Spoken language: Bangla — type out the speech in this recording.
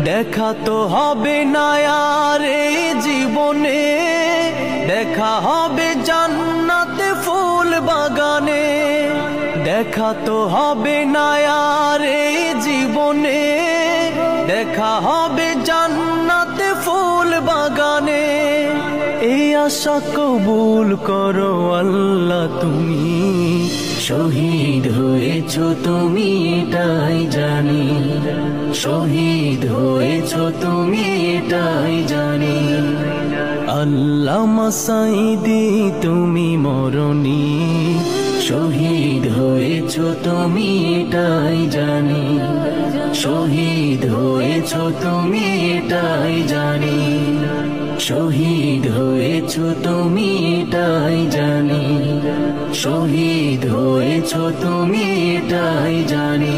দেখা তো হবে না আর এই জীবনে, দেখা হবে জান্নাতে ফুল বাগানে। দেখা তো হবে না আর এই জীবনে, দেখা হবে জান্নাতে ফুল বাগানে। এই আশা কবুল করো আল্লাহ তুমি, শহীদ হয়েছো তুমি এটাই জানি, শহীদ হয়েছো তুমি এটাই জানি। আল্লামা সাঈদী তুমি মরণি, শহীদ হয়েছো তুমি এটাই জানি, শহীদ হয়েছো তুমি এটাই জানি, শহীদ হয়েছো তুমি এটাই জানি, শহীদ হয়েছো তুমি এটাই জানি।